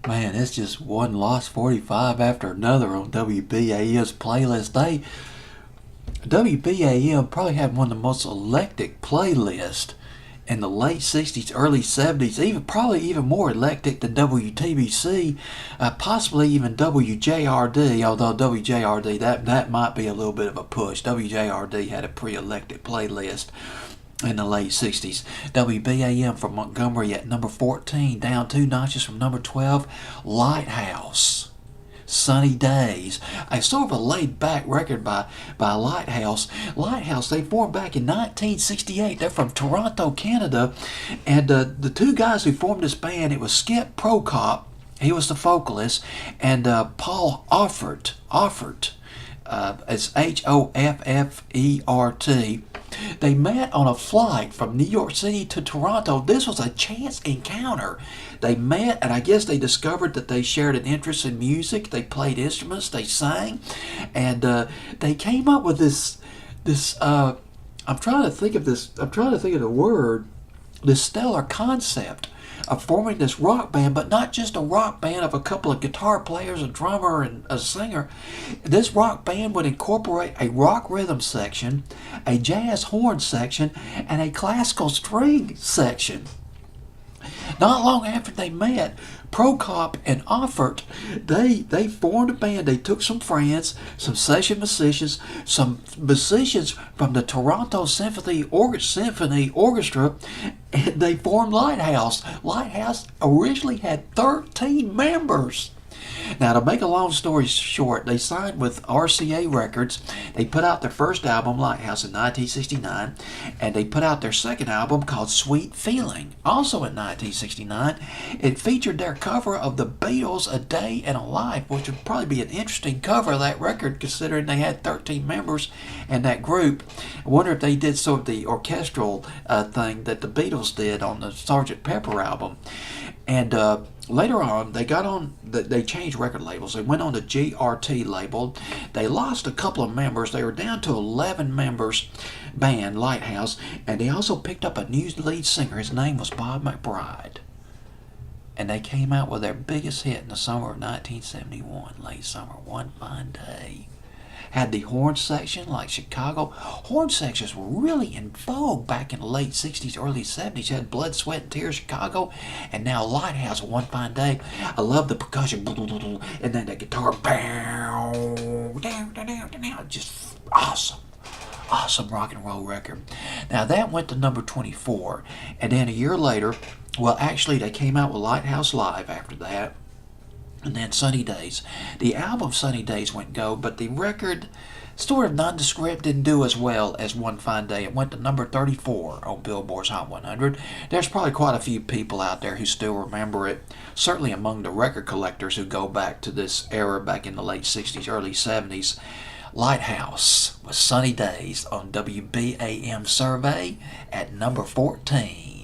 Man, it's just one Lost 45 after another on WBAM's playlist. WBAM probably had one of the most eclectic playlists in the late 60s, early 70s, probably even more eclectic than WTBC, possibly even WJRD, although WJRD, that might be a little bit of a push. WJRD had a pretty eclectic playlist in the late 60s. WBAM from Montgomery at number 14, down two notches from number 12, Lighthouse. Sunny Days, a sort of a laid-back record by Lighthouse. Lighthouse, they formed back in 1968. They're from Toronto, Canada, and the two guys who formed this band, it was Skip Prokop, he was the vocalist, and Paul Offert. It's Hoffert. They met on a flight from New York City to Toronto. This was a chance encounter. They met, and I guess they discovered that they shared an interest in music. They played instruments, they sang, and they came up with this. I'm trying to think of this. I'm trying to think of the word. This stellar concept of forming this rock band, but not just a rock band of a couple of guitar players, a drummer, and a singer. This rock band would incorporate a rock rhythm section, a jazz horn section, and a classical string section. Not long after they met, Prokop and Offert, they formed a band. They took some friends, some session musicians, some musicians from the Toronto Symphony Orchestra, and they formed Lighthouse. Lighthouse originally had 13 members. Now, to make a long story short, they signed with RCA Records. They put out their first album, Lighthouse, in 1969, and they put out their second album called Sweet Feeling, also in 1969. It featured their cover of the Beatles' A Day in a Life, which would probably be an interesting cover of that record, considering they had 13 members in that group. I wonder if they did sort of the orchestral thing that the Beatles did on the Sgt. Pepper album. And later on, they changed record labels. They went on the GRT label. They lost a couple of members. They were down to 11 members band, Lighthouse, and they also picked up a new lead singer. His name was Bob McBride. And they came out with their biggest hit in the summer of 1971, late summer, One Fine Day. Had the horn section like Chicago. Horn sections were really in vogue back in the late 60s, early 70s. You had Blood, Sweat, and Tears, Chicago, and now Lighthouse, One Fine Day. I love the percussion, and then the guitar, just awesome. Awesome rock and roll record. Now that went to number 24, and then a year later, well, actually they came out with Lighthouse Live after that. And then Sunny Days. The album Sunny Days went gold, but the record, sort of nondescript, didn't do as well as One Fine Day. It went to number 34 on Billboard's Hot 100. There's probably quite a few people out there who still remember it, certainly among the record collectors who go back to this era back in the late 60s, early 70s. Lighthouse with Sunny Days on WBAM Survey at number 14.